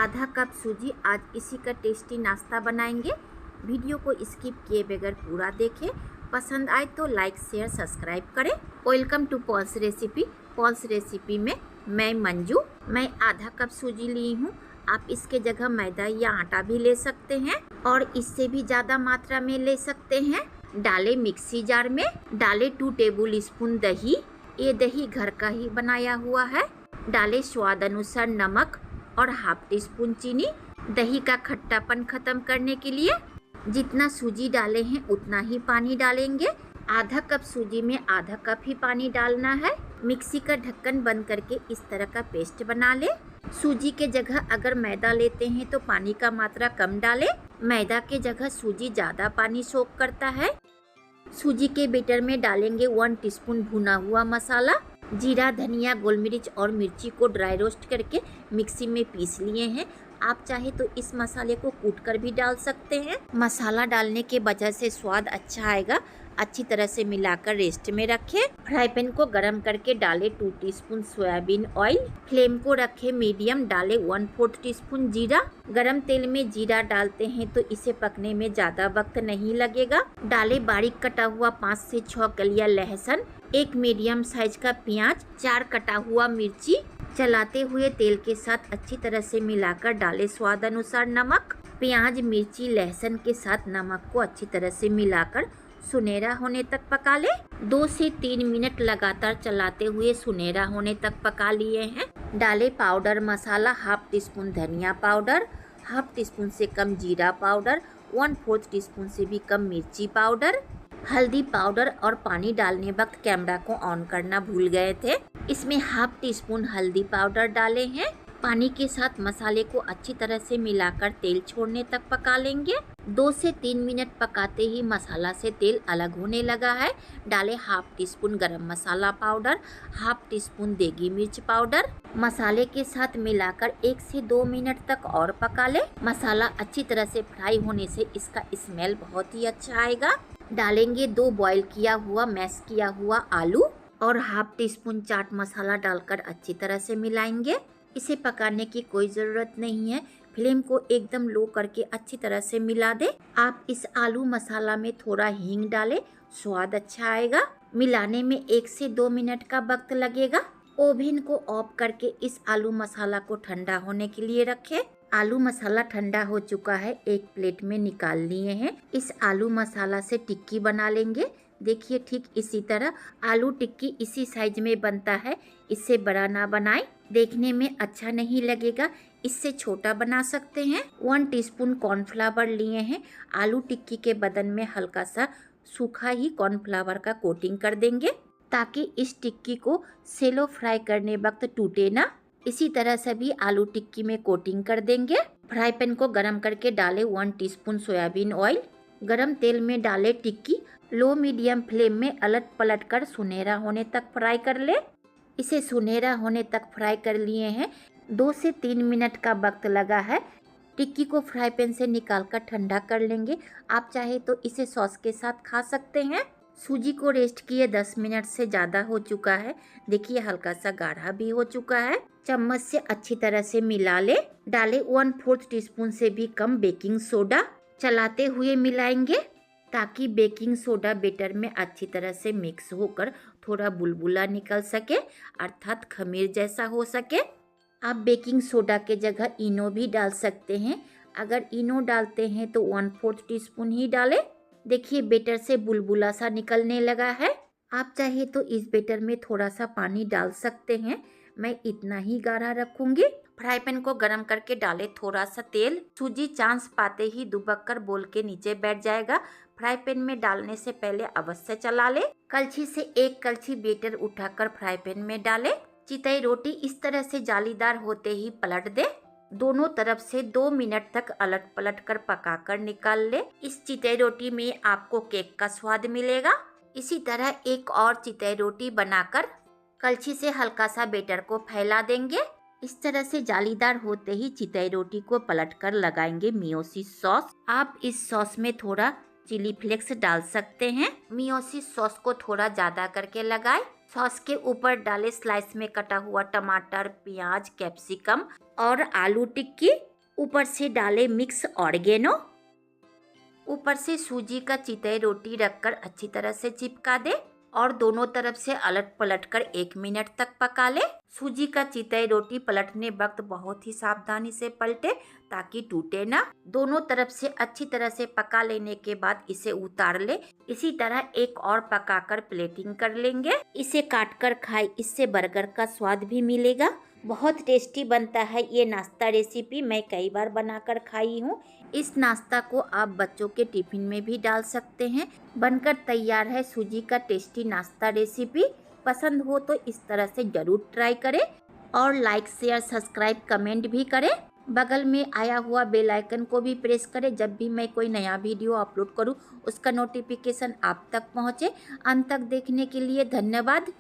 आधा कप सूजी। आज इसी का टेस्टी नाश्ता बनाएंगे। वीडियो को स्किप किए बगैर पूरा देखें। पसंद आए तो लाइक शेयर सब्सक्राइब करें। Welcome to Paul's recipe. Paul's recipe में मैं मंजू। मैं आधा कप सूजी ली हूँ। आप इसके जगह मैदा या आटा भी ले सकते हैं और इससे भी ज़्यादा मात्रा में ले सकते हैं। डालें मिक्सी जार में। डालें 2 टेबल स्पून दही। ये दही घर का ही बनाया हुआ है। डालें स्वाद अनुसार नमक और हाफ टी स्पून चीनी। दही का खट्टापन खत्म करने के लिए जितना सूजी डाले हैं उतना ही पानी डालेंगे। आधा कप सूजी में आधा कप ही पानी डालना है। मिक्सी का ढक्कन बंद करके इस तरह का पेस्ट बना ले। सूजी के जगह अगर मैदा लेते हैं तो पानी का मात्रा कम डालें। मैदा के जगह सूजी ज़्यादा पानी सोख करता है। सूजी के बैटर में डालेंगे 1 टीस्पून भुना हुआ मसाला। जीरा, धनिया, गोल मिर्च और मिर्ची को ड्राई रोस्ट करके मिक्सी में पीस लिए हैं। आप चाहे तो इस मसाले को कूट कर भी डाल सकते हैं। मसाला डालने के वजह से स्वाद अच्छा आएगा। अच्छी तरह से मिलाकर रेस्ट में रखें। फ्राई पैन को गरम करके डालें 2 टीस्पून सोयाबीन ऑयल। फ्लेम को रखें मीडियम। डालें 1/4 टीस्पून जीरा। गरम तेल में जीरा डालते हैं तो इसे पकने में ज़्यादा वक्त नहीं लगेगा। डालें बारीक कटा हुआ 5 से 6 कलियां लहसुन, 1 मीडियम साइज का प्याज, 4 कटा हुआ मिर्ची। चलाते हुए तेल के साथ अच्छी तरह से मिलाकर डालें स्वाद अनुसार नमक। प्याज, मिर्ची, लहसुन के साथ नमक को अच्छी तरह से मिलाकर सुनहरा होने तक पका ले। 2 से 3 मिनट लगातार चलाते हुए सुनहरा होने तक पका लिए हैं। डाले पाउडर मसाला, हाफ टी स्पून धनिया पाउडर, हाफ टी स्पून से कम जीरा पाउडर, 1/4 टीस्पून से भी कम मिर्ची पाउडर, हल्दी पाउडर और पानी डालने वक्त कैमरा को ऑन करना भूल गए थे। इसमें हाफ टी स्पून हल्दी पाउडर डाले हैं। पानी के साथ मसाले को अच्छी तरह से मिलाकर तेल छोड़ने तक पका लेंगे। 2 से 3 मिनट पकाते ही मसाला से तेल अलग होने लगा है। डालें हाफ टी स्पून गरम मसाला पाउडर, हाफ टी स्पून देगी मिर्च पाउडर। मसाले के साथ मिलाकर 1 से 2 मिनट तक और पका ले। मसाला अच्छी तरह से फ्राई होने से इसका स्मेल बहुत ही अच्छा आएगा। डालेंगे 2 बॉईल किया हुआ मैश किया हुआ आलू और half tea spoon chaat masala डालकर अच्छी तरह से मिलाएंगे। इसे पकाने की कोई ज़रूरत नहीं है। फ्लेम को एकदम लो करके अच्छी तरह से मिला दे। आप इस आलू मसाला में थोड़ा हींग डालें, स्वाद अच्छा आएगा। मिलाने में 1 से 2 मिनट का वक्त लगेगा। ओवन को ऑफ करके इस आलू मसाला को ठंडा होने के लिए रखें। आलू मसाला ठंडा हो चुका है। एक प्लेट में निकाल लिए हैं। इस आलू मसाला से टिक्की बना लेंगे। देखिए ठीक इसी तरह आलू टिक्की इसी साइज में बनता है। इससे बड़ा ना बनाएं, देखने में अच्छा नहीं लगेगा। इससे छोटा बना सकते हैं। 1 टीस्पून कॉर्नफ्लावर लिए हैं। आलू टिक्की के बदन में हल्का सा सूखा ही कॉर्नफ्लावर का कोटिंग कर देंगे ताकि इस टिक्की को सेलो फ्राई करने वक्त टूटे ना। इसी तरह सभी आलू टिक्की में कोटिंग कर देंगे। फ्राई पैन को गरम करके डालें 1 टीस्पून सोयाबीन ऑयल। गरम तेल में डालें टिक्की। लो मीडियम फ्लेम में अलट पलट कर सुनहरा होने तक फ्राई कर ले। इसे सुनहरा होने तक फ्राई कर लिए हैं। 2 से 3 मिनट का वक्त लगा है। टिक्की को फ्राई पैन से निकाल कर ठंडा कर लेंगे। आप चाहे तो इसे सॉस के साथ खा सकते हैं। सूजी को रेस्ट किए 10 मिनट से ज़्यादा हो चुका है। देखिए हल्का सा गाढ़ा भी हो चुका है। चम्मच से अच्छी तरह से मिला ले। डालें 1/4 टीस्पून से भी कम बेकिंग सोडा। चलाते हुए मिलाएंगे ताकि बेकिंग सोडा बैटर में अच्छी तरह से मिक्स होकर थोड़ा बुलबुला निकल सके, अर्थात खमीर जैसा हो सके। आप बेकिंग सोडा के जगह इनो भी डाल सकते हैं। अगर इनो डालते हैं तो 1/4 टीस्पून ही डालें। देखिए बैटर से बुलबुला सा निकलने लगा है। आप चाहे तो इस बैटर में थोड़ा सा पानी डाल सकते हैं। मैं इतना ही गाढ़ा रखूंगी। फ्राई पैन को गरम करके डालें थोड़ा सा तेल। सूजी चांस पाते ही दुबक कर बोल के नीचे बैठ जाएगा। फ्राई पैन में डालने से पहले अवश्य चला ले। कलछी से 1 कलछी बैटर उठाकर फ्राई पैन में डालें। चितई रोटी इस तरह से जालीदार होते ही पलट दे। दोनों तरफ से 2 मिनट तक अलट पलट कर पकाकर निकाल ले। इस चितई रोटी में आपको केक का स्वाद मिलेगा। इसी तरह एक और चितई रोटी बनाकर कलछी से हल्का सा बैटर को फैला देंगे। इस तरह से जालीदार होते ही चितई रोटी को पलटकर लगाएंगे मियोसिस सॉस। आप इस सॉस में थोड़ा चिली फ्लेक्स डाल सकते हैं। मियोसिस सॉस को थोड़ा ज्यादा करके लगाएं। सॉस के ऊपर डालें स्लाइस में कटा हुआ टमाटर, प्याज, कैप्सिकम और आलू टिक्की। ऊपर से डालें मिक्स ऑर्गेनो। ऊपर से सूजी का चितई रोटी रखकर अच्छी तरह से चिपका दे और दोनों तरफ से अलट पलट कर 1 मिनट तक पका ले। सूजी का चितई रोटी पलटने वक्त बहुत ही सावधानी से पलटे ताकि टूटे ना। दोनों तरफ से अच्छी तरह से पका लेने के बाद इसे उतार ले। इसी तरह एक और पकाकर प्लेटिंग कर लेंगे। इसे काट कर खाए, इससे बर्गर का स्वाद भी मिलेगा। बहुत टेस्टी बनता है ये नाश्ता रेसिपी, मैं कई बार बनाकर खाई हूँ। इस नाश्ता को आप बच्चों के टिफिन में भी डाल सकते हैं। बनकर तैयार है सूजी का टेस्टी नाश्ता रेसिपी। पसंद हो तो इस तरह से ज़रूर ट्राई करें और लाइक शेयर सब्सक्राइब कमेंट भी करें। बगल में आया हुआ बेल आइकन को भी प्रेस करें, जब भी मैं कोई नया वीडियो अपलोड करूं उसका नोटिफिकेशन आप तक पहुंचे। अंत तक देखने के लिए धन्यवाद।